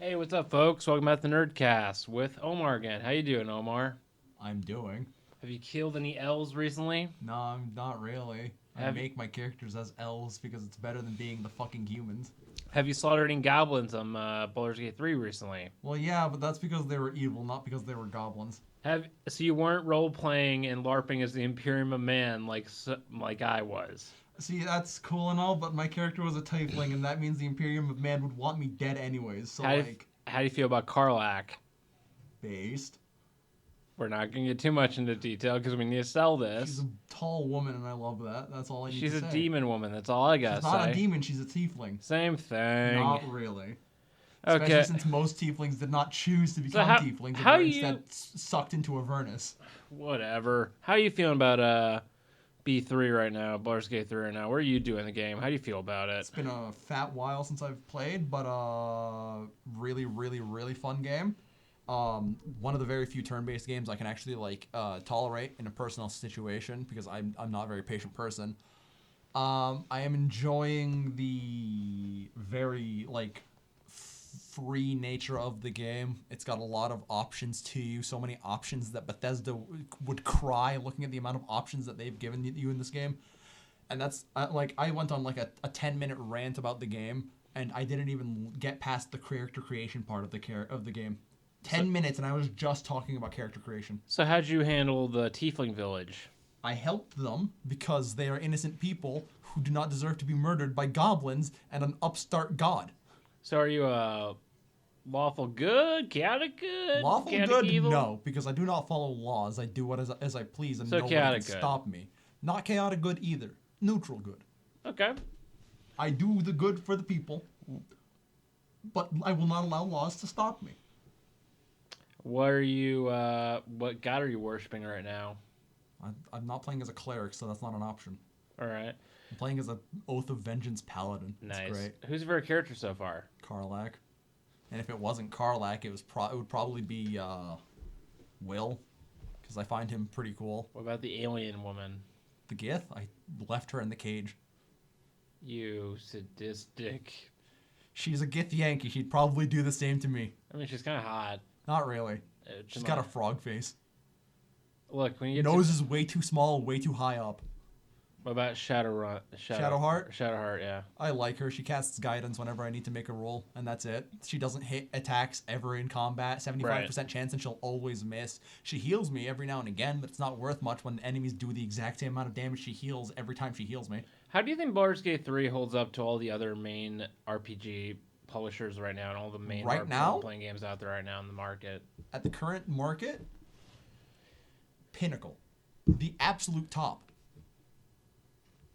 Hey, what's up, folks? Welcome back to the Nerdcast with Omar again. How you doing, Omar? I'm doing. Have you killed any L's recently? No, I'm not really. I Have you, make my characters as elves because it's better than being the fucking humans. have you slaughtered any goblins on Baldur's Gate 3 recently? Well, yeah, but that's because they were evil, not because they were goblins. So you weren't role playing and LARPing as the Imperium of Man like I was. See, that's cool and all, but my character was a tiefling, and that means the Imperium of Man would want me dead anyways. So, How do you, how do you feel about Karlach? based. We're not gonna get too much into detail because we need to sell She's this. a tall woman, and I love that. That's all I need She's to a say. demon woman. That's all I gotta She's not say. a demon, she's a tiefling. Same thing. Not really. Okay. Especially since most tieflings did not choose to become how- tieflings and how were you- instead sucked into Avernus. Whatever. How are you feeling about B3 right now, Baldur's Gate 3 right now? Where are you doing the game? How do you feel about it? It's been a fat while since I've played, but really, really, really fun game. One of the very few turn-based games I can actually tolerate in a personal situation because I'm not a very patient person. I am enjoying the very free nature of the game. It's got a lot of options to you, so many options that Bethesda would cry looking at the amount of options that they've given you in this game. And that's I went on like a 10-minute rant about the game, and I didn't even get past the character creation part of the game. 10 minutes, and I was just talking about character creation. So how'd you handle the Tiefling village? I helped them because they are innocent people who do not deserve to be murdered by goblins and an upstart god. So are you lawful good, chaotic good, Lawful chaotic good? evil? No, because I do not follow laws. I do what as I please, and So no one can chaotic good. stop me. Not chaotic good either. Neutral good. Okay. I do the good for the people, but I will not allow laws to stop me. What are you? What god are you worshiping right now? I'm not playing as a cleric, so that's not an option. All right. I'm playing as a Oath of Vengeance paladin. Nice. It's great. Who's your favorite character so far? Karlach. And if it wasn't Karlach, it would probably be Will, because I find him pretty cool. What about the alien woman? The Gith, I left her in the cage. You sadistic. She's a Gith Yankee. She'd probably do the same to me. I mean, she's kind of hot. Not really. She's got a frog face. Look, when you get Nose is way too small, way too high up. What about Shadowheart? Shadowheart? Yeah. I like her. She casts guidance whenever I need to make a roll, and that's it. She doesn't hit attacks ever in combat. 75% chance, and she'll always miss. She heals me every now and again, but it's not worth much when enemies do the exact same amount of damage she heals every time she heals me. How do you think Baldur's Gate 3 holds up to all the other main RPG publishers right now and all the main playing games out there right now in the market? At the current market, pinnacle. The absolute top.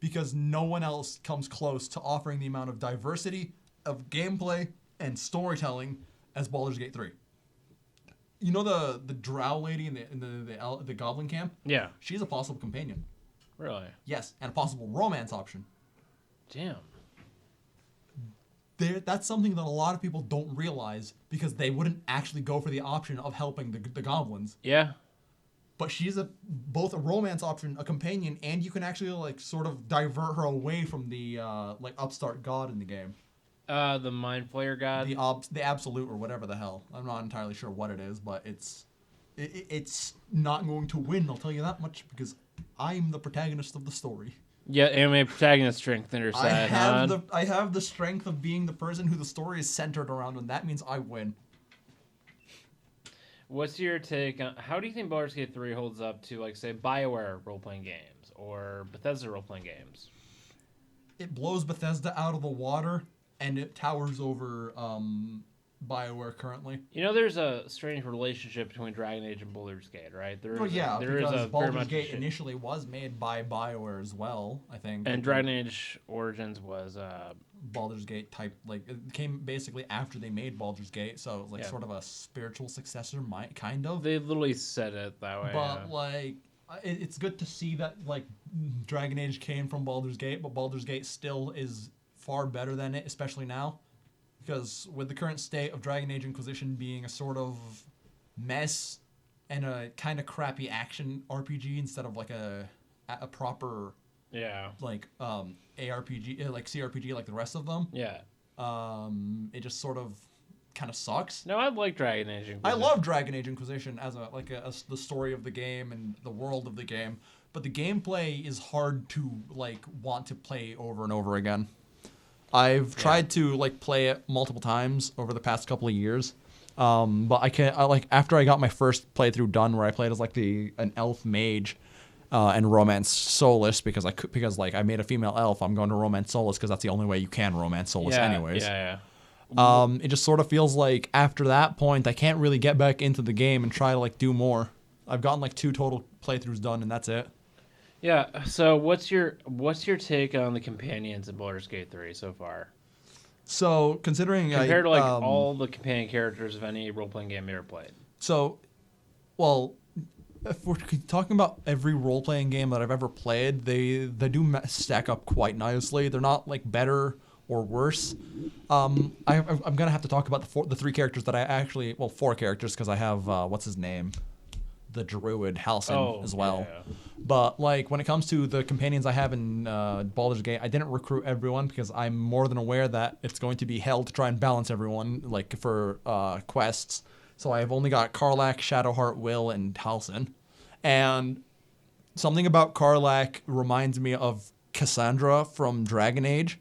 Because no one else comes close to offering the amount of diversity of gameplay and storytelling as Baldur's Gate 3. You know the drow lady in the goblin camp? Yeah. She's a possible companion. Really? Yes, and a possible romance option. Damn. That's something that a lot of people don't realize because they wouldn't actually go for the option of helping the goblins. Yeah. But she's both a romance option, a companion, and you can actually sort of divert her away from the upstart god in the game. The Mind Flayer god. The absolute or whatever the hell. I'm not entirely sure what it is, but it's not going to win. I'll tell you that much because I'm the protagonist of the story. Yeah, anime protagonist strength in her side. I have the strength of being the person who the story is centered around, and that means I win. What's your take on how do you think Baldur's Gate 3 holds up to, say, BioWare role-playing games or Bethesda role-playing games? It blows Bethesda out of the water, and it towers over BioWare currently. You know, there's a strange relationship between Dragon Age and Baldur's Gate, right? Because Baldur's Gate initially was made by BioWare as well, I think. And Dragon Age Origins was Baldur's Gate type, it came basically after they made Baldur's Gate, so it was sort of a spiritual successor, kind of. They literally said it that way. But it's good to see that Dragon Age came from Baldur's Gate, but Baldur's Gate still is far better than it, especially now. Because with the current state of Dragon Age Inquisition being a sort of mess and a kind of crappy action RPG instead of a proper ARPG, CRPG like the rest of them. Yeah. It just sort of kind of sucks. No, I like Dragon Age Inquisition. I love Dragon Age Inquisition as the story of the game and the world of the game, but the gameplay is hard to like want to play over and over again. I've tried to like play it multiple times over the past couple of years, but I like after I got my first playthrough done where I played as like an elf mage. And romance Solus because I made a female elf. I'm going to romance Solus because that's the only way you can romance Solus anyways. Yeah. It just sort of feels like after that point I can't really get back into the game and try to like do more. I've gotten like 2 total playthroughs done and that's it. Yeah. So what's your take on the companions in Baldur's Gate 3 so far? So considering compared to like all the companion characters of any role playing game you ever played. So, well. If we're talking about every role-playing game that I've ever played, they do stack up quite nicely. They're not like better or worse. I'm gonna have to talk about the 3 characters that I actually 4 characters because I have what's his name, the druid Halcyon as well. Yeah. But like when it comes to the companions I have in Baldur's Gate, I didn't recruit everyone because I'm more than aware that it's going to be hell to try and balance everyone like for quests. So I've only got Karlach, Shadowheart, Will, and Halcyon. And something about Karlach reminds me of Cassandra from Dragon Age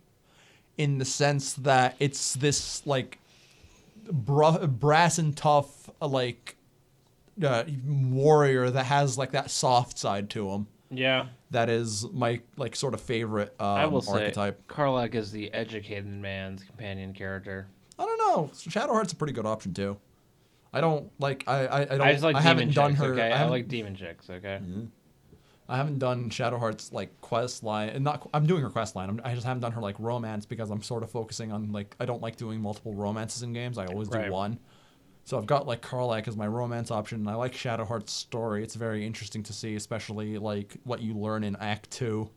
in the sense that it's this, like, brass and tough, like, warrior that has, like, that soft side to him. Yeah. That is my, like, sort of favorite I will archetype. Say, Karlach is the educated man's companion character. I don't know. Shadowheart's a pretty good option, too. I don't like. I just like I demon haven't chicks, done her. Okay? I like demon chicks. Okay. Mm-hmm. I haven't done Shadowheart's like quest line, and I'm doing her quest line. I just haven't done her like romance because I'm sort of focusing on like I don't like doing multiple romances in games. I always do one. So I've got like Karlach as my romance option, and I like Shadowheart's story. It's very interesting to see, especially like what you learn in Act 2.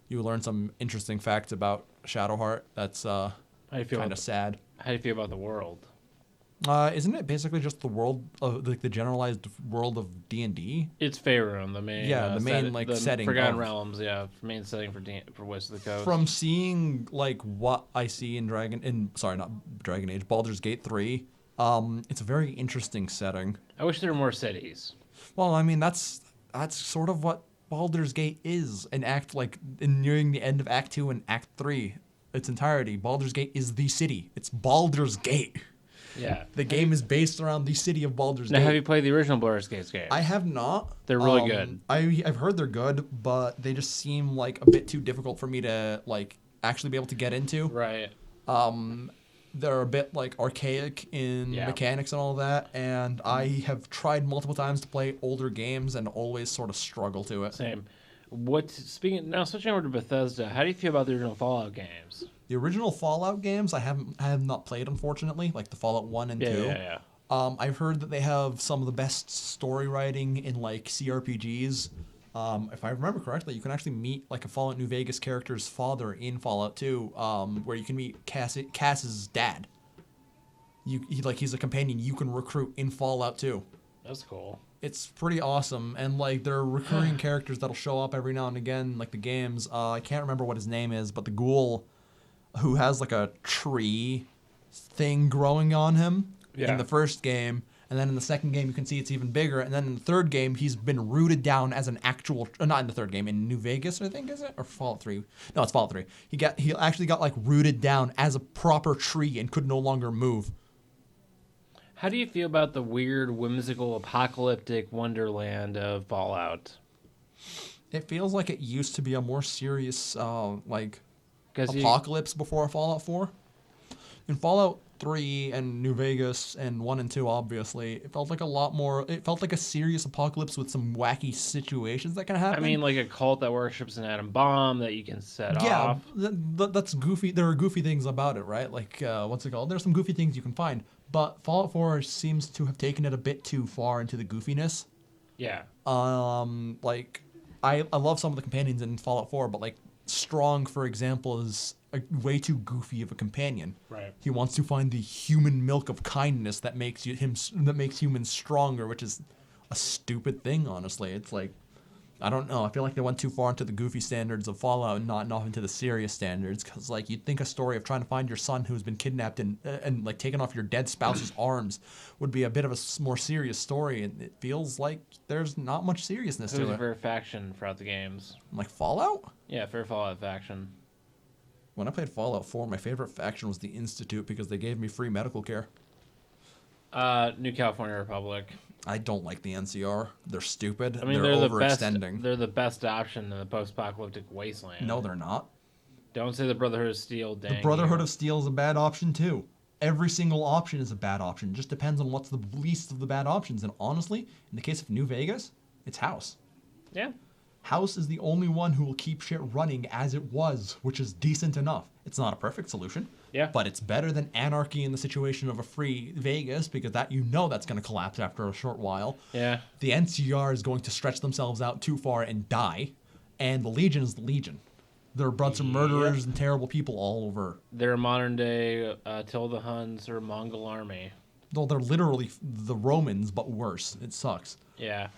You learn some interesting facts about Shadowheart. That's kind of sad. How do you feel about the world? Isn't it basically just the world of like the generalized world of D&D? It's Faerun, the main the main setting. Forgotten Realms, main setting for West of the Coast. From seeing like what I see in not Dragon Age, Baldur's Gate 3, it's a very interesting setting. I wish there were more cities. Well, I mean that's sort of what Baldur's Gate is nearing the end of Act 2 and Act 3. Its entirety, Baldur's Gate is the city. It's Baldur's Gate. Yeah. The game is based around the city of Baldur's Gate. Now, have you played the original Baldur's Gate games? I have not. They're really good. I've heard they're good, but they just seem like a bit too difficult for me to like actually be able to get into. Right. They're a bit like archaic in mechanics and all that, and I have tried multiple times to play older games and always sort of struggle to it. Same. Switching over to Bethesda, how do you feel about the original Fallout games? The original Fallout games I have not played, unfortunately, like the Fallout 1 and 2. Yeah. I've heard that they have some of the best story writing in like CRPGs. If I remember correctly, you can actually meet like a Fallout New Vegas character's father in Fallout 2, where you can meet Cass's dad. He's a companion you can recruit in Fallout 2. That's cool. It's pretty awesome, and like there are recurring characters that'll show up every now and again, like the games. I can't remember what his name is, but the ghoul who has like a tree thing growing on him in the first game, and then in the second game you can see it's even bigger, and then in the third game he's been rooted down as an actual not in the third game, in New Vegas I think, is it, or Fallout 3? No, it's Fallout 3. He actually got like rooted down as a proper tree and could no longer move. How do you feel about the weird, whimsical, apocalyptic wonderland of Fallout? It feels like it used to be a more serious apocalypse before Fallout 4. In Fallout 3 and New Vegas and 1 and 2, obviously, it felt like it felt like a serious apocalypse with some wacky situations that can happen. I mean, like a cult that worships an atom bomb that you can set off. Yeah, that's goofy. There are goofy things about it, right? Like, what's it called? There's some goofy things you can find. But Fallout 4 seems to have taken it a bit too far into the goofiness. Yeah. Like, I love some of the companions in Fallout 4, but like, Strong, for example, is way too goofy of a companion. Right. He wants to find the human milk of kindness that makes humans stronger, which is a stupid thing. Honestly, it's like I don't know. I feel like they went too far into the goofy standards of Fallout and not enough into the serious standards. Because like you'd think a story of trying to find your son who's been kidnapped and like taken off your dead spouse's arms would be a bit of a more serious story, and it feels like there's not much seriousness Who's to your it. favorite faction throughout the games? Like Fallout? Yeah, favorite Fallout faction. When I played Fallout 4, my favorite faction was the Institute because they gave me free medical care. New California Republic. I don't like the NCR. They're stupid. I mean, they're overextending. They're the best option in the post-apocalyptic wasteland. No, they're not. Don't say the Brotherhood of Steel. Dang the Brotherhood of Steel is a bad option too. Every single option is a bad option. It just depends on what's the least of the bad options. And honestly, in the case of New Vegas, it's House. Yeah. House is the only one who will keep shit running as it was, which is decent enough. It's not a perfect solution. Yeah. But it's better than anarchy in the situation of a free Vegas, because that that's going to collapse after a short while. Yeah. The NCR is going to stretch themselves out too far and die, and the Legion is the Legion. They're a bunch of murderers and terrible people all over. They're a modern day Tilda Huns or Mongol army. Though they're literally the Romans, but worse. It sucks. Yeah.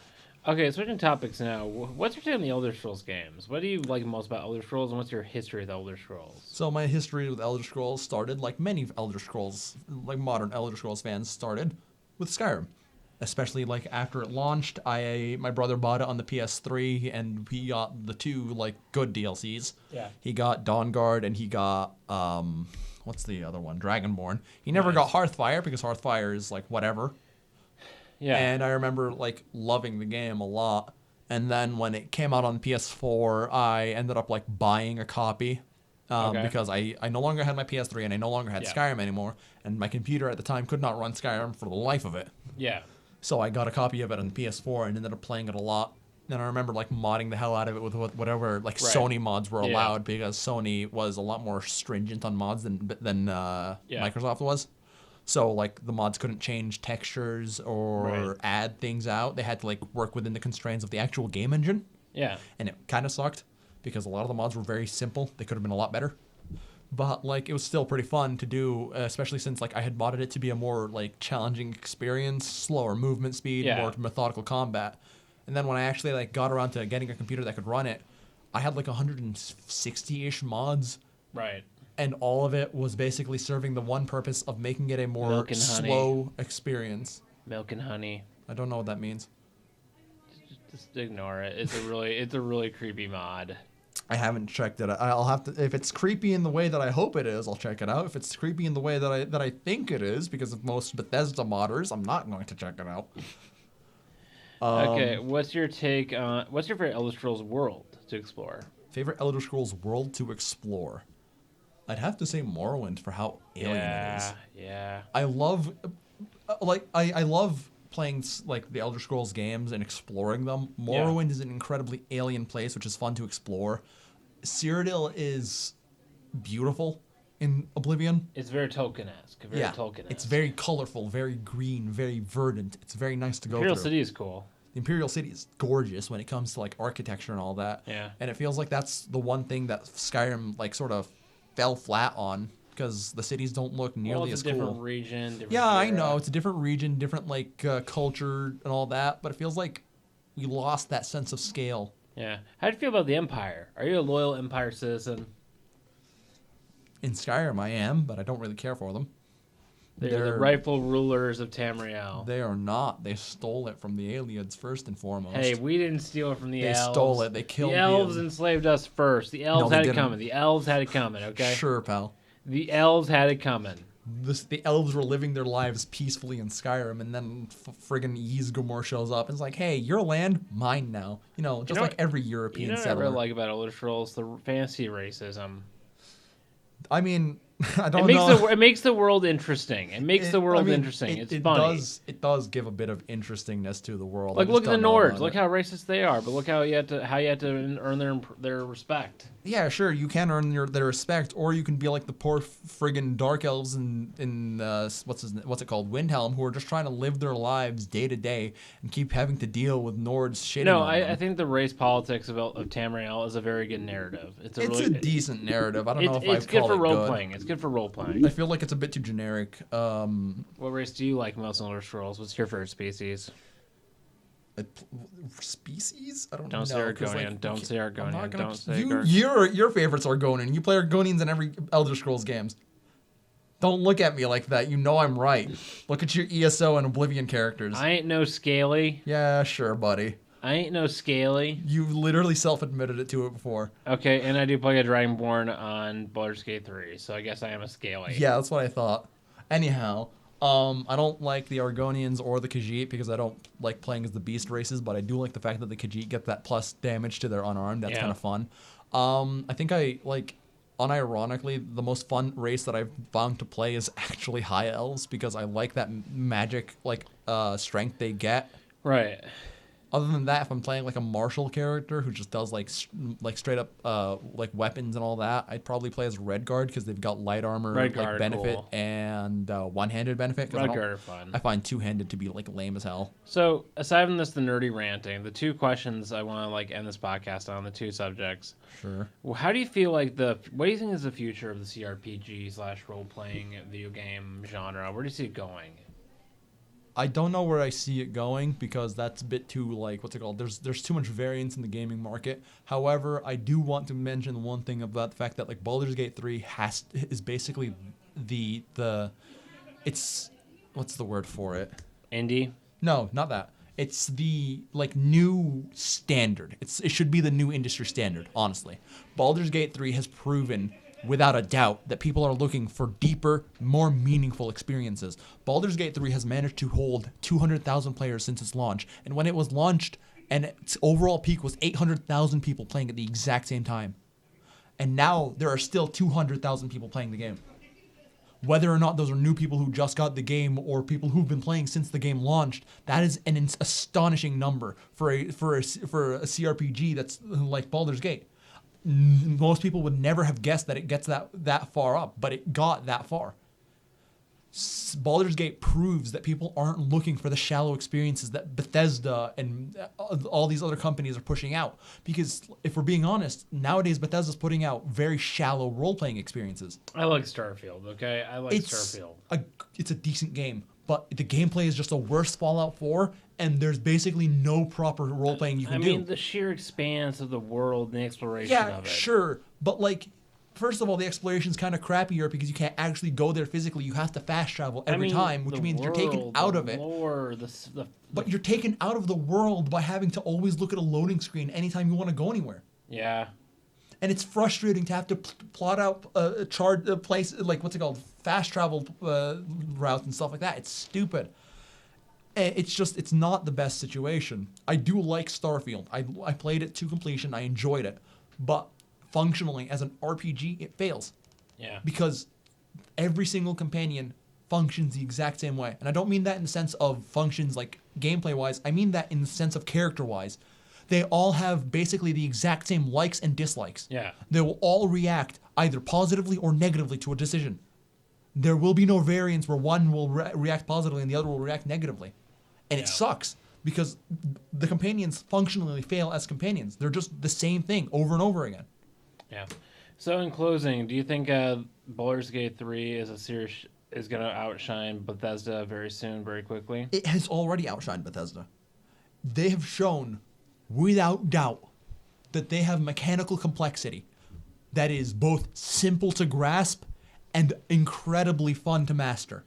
Okay, switching topics now. What's your take on the Elder Scrolls games? What do you like most about Elder Scrolls, and what's your history with Elder Scrolls? So my history with Elder Scrolls started, like many Elder Scrolls, like modern Elder Scrolls fans, started with Skyrim. Especially like after it launched, my brother bought it on the PS3, and he got the two like good DLCs. Yeah. He got Dawnguard, and he got what's the other one? Dragonborn. He never got Hearthfire because Hearthfire is like whatever. Yeah. And I remember like loving the game a lot. And then when it came out on PS4, I ended up like buying a copy because I no longer had my PS3 and I no longer had Skyrim anymore. And my computer at the time could not run Skyrim for the life of it. Yeah. So I got a copy of it on PS4 and ended up playing it a lot. And I remember like modding the hell out of it with whatever like Sony mods were allowed because Sony was a lot more stringent on mods than Microsoft was. So like the mods couldn't change textures or add things out. They had to like work within the constraints of the actual game engine. Yeah. And it kind of sucked because a lot of the mods were very simple. They could have been a lot better. But like it was still pretty fun to do, especially since like I had modded it to be a more like challenging experience, slower movement speed, more methodical combat. And then when I actually like got around to getting a computer that could run it, I had like 160-ish mods. Right. And all of it was basically serving the one purpose of making it a more slow experience. Milk and honey. I don't know what that means. Just ignore it. It's a really creepy mod. I haven't checked it. I'll have to. If it's creepy in the way that I hope it is, I'll check it out. If it's creepy in the way that I think it is, because of most Bethesda modders, I'm not going to check it out. Okay, what's your take on what's your favorite Elder Scrolls world to explore? Favorite Elder Scrolls world to explore? I'd have to say Morrowind for how alien it is. Yeah. I love, I love playing like the Elder Scrolls games and exploring them. Morrowind is an incredibly alien place, which is fun to explore. Cyrodiil is beautiful in Oblivion. It's very Tolkien-esque. Tolkien-esque. It's very colorful, very green, very verdant. It's very nice to go through. Imperial City is cool. The Imperial City is gorgeous when it comes to like architecture and all that. Yeah. And it feels like that's the one thing that Skyrim like sort of fell flat on, because the cities don't look nearly as cool. It's a different region. Different era. I know. It's a different region, different like culture and all that, but it feels like we lost that sense of scale. Yeah. How do you feel about the Empire? Are you a loyal Empire citizen? In Skyrim, I am, but I don't really care for them. They're the rightful rulers of Tamriel. They are not. They stole it from the aliens first and foremost. Hey, we didn't steal it from the elves. They stole it. They killed the elves. Enslaved us first. The elves had it coming. The elves had it coming, okay? Sure, pal. The elves had it coming. The elves were living their lives peacefully in Skyrim, and then friggin' Ysgramor shows up and is like, hey, your land, mine now. Just like every European settler. You know what I really like about Elder Scrolls? The fantasy racism. I mean, I don't know. It makes the world interesting. It makes the world interesting. It's funny. It does give a bit of interestingness to the world. Like, look at the Nords. Look how racist they are. But look how you have to earn their respect. Yeah, sure. You can earn their respect, or you can be like the poor friggin' dark elves in what's it called, Windhelm, who are just trying to live their lives day to day and keep having to deal with Nords shitting on them. I think the race politics of Tamriel is a very good narrative. It's a decent narrative. I don't know if it's good for role playing. It's good for role playing. I feel like it's a bit too generic. What race do you like most in Elder Scrolls? What's your favorite species? species? I don't know. Don't say Argonian. Don't say Argonian. Don't say your favorite's Argonian. You play Argonians in every Elder Scrolls games. Don't look at me like that. You know I'm right. Look at your ESO and Oblivion characters. I ain't no Scaly. Yeah, sure, buddy. I ain't no Scaly. You literally self-admitted it to it before. Okay, and I do play a Dragonborn on Baldur's Gate 3, so I guess I am a Scaly. Yeah, that's what I thought. Anyhow, I don't like the Argonians or the Khajiit because I don't like playing as the beast races, but I do like the fact that the Khajiit get that plus damage to their unarmed. That's kind of fun. I think unironically, the most fun race that I've found to play is actually High Elves because I like that magic strength they get. Right. Other than that, if I'm playing like a martial character who just does like straight up like weapons and all that, I'd probably play as Redguard because they've got light armor benefit and one-handed benefit. Redguard are fun. I find two-handed to be like lame as hell. So aside from this, the nerdy ranting, the two questions I want to like end this podcast on, the two subjects. Sure. Well, how do you feel like what do you think is the future of the CRPG / role-playing video game genre? Where do you see it going? I don't know where I see it going because that's a bit too like what's it called? There's too much variance in the gaming market. However, I do want to mention one thing about the fact that like Baldur's Gate 3 is basically the it's what's the word for it? Indie? No, not that. It's the like new standard. It should be the new industry standard, honestly. Baldur's Gate 3 has proven without a doubt that people are looking for deeper, more meaningful experiences. Baldur's Gate 3 has managed to hold 200,000 players since its launch, and when it was launched, and its overall peak was 800,000 people playing at the exact same time. And now there are still 200,000 people playing the game. Whether or not those are new people who just got the game or people who've been playing since the game launched, that is an astonishing number for a CRPG that's like Baldur's Gate. Most people would never have guessed that it gets that far up, but it got that far. Baldur's Gate proves that people aren't looking for the shallow experiences that Bethesda and all these other companies are pushing out. Because if we're being honest, nowadays Bethesda's putting out very shallow role-playing experiences. I like Starfield, okay? Starfield. It's a decent game, but the gameplay is just a worse Fallout 4, and there's basically no proper role-playing you can do. I mean, the sheer expanse of the world and the exploration of it. Yeah, sure, but like... First of all, the exploration's kind of crappier because you can't actually go there physically. You have to fast travel every time, which means you're taken out of it. But you're taken out of the world by having to always look at a loading screen anytime you want to go anywhere. Yeah. And it's frustrating to have to plot out a place, like, what's it called? Fast travel routes and stuff like that. It's stupid. It's not the best situation. I do like Starfield. I played it to completion. I enjoyed it. But... functionally, as an RPG, it fails. Yeah. Because every single companion functions the exact same way. And I don't mean that in the sense of functions like gameplay-wise. I mean that in the sense of character-wise. They all have basically the exact same likes and dislikes. Yeah. They will all react either positively or negatively to a decision. There will be no variance where one will react positively and the other will react negatively. And it sucks. Because the companions functionally fail as companions. They're just the same thing over and over again. Yeah. So in closing, do you think Baldur's Gate 3 is going to outshine Bethesda very soon, very quickly? It has already outshined Bethesda. They have shown, without doubt, that they have mechanical complexity that is both simple to grasp and incredibly fun to master.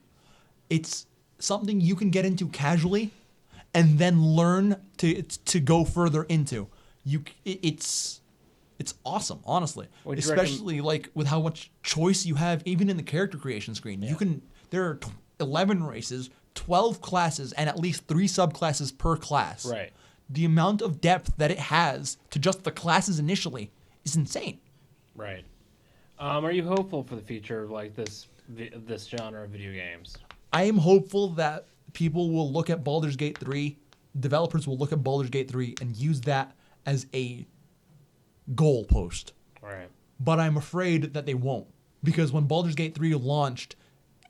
It's something you can get into casually and then learn to go further into. It's awesome, honestly. Especially like with how much choice you have, even in the character creation screen. Yeah. There are 11 races, 12 classes, and at least 3 subclasses per class. Right. The amount of depth that it has to just the classes initially is insane. Right. Are you hopeful for the future of like this genre of video games? I am hopeful that people will look at Baldur's Gate 3, developers will look at Baldur's Gate 3 and use that as a goalpost. Right. But I'm afraid that they won't. Because when Baldur's Gate 3 launched,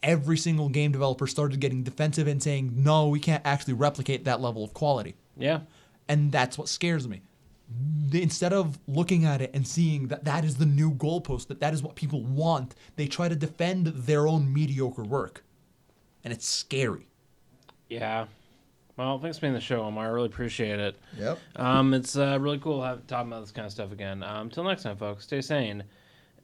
every single game developer started getting defensive and saying, no, we can't actually replicate that level of quality. Yeah. And that's what scares me. Instead of looking at it and seeing that that is the new goalpost, that is what people want, they try to defend their own mediocre work. And it's scary. Yeah. Well, thanks for being on the show, Omar. I really appreciate it. Yep. It's really cool talking about this kind of stuff again. Until next time, folks, stay sane.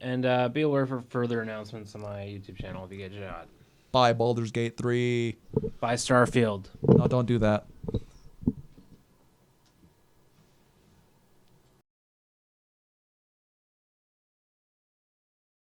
And be aware for further announcements on my YouTube channel if you get it out. Bye, Baldur's Gate 3. Bye, Starfield. No, don't do that.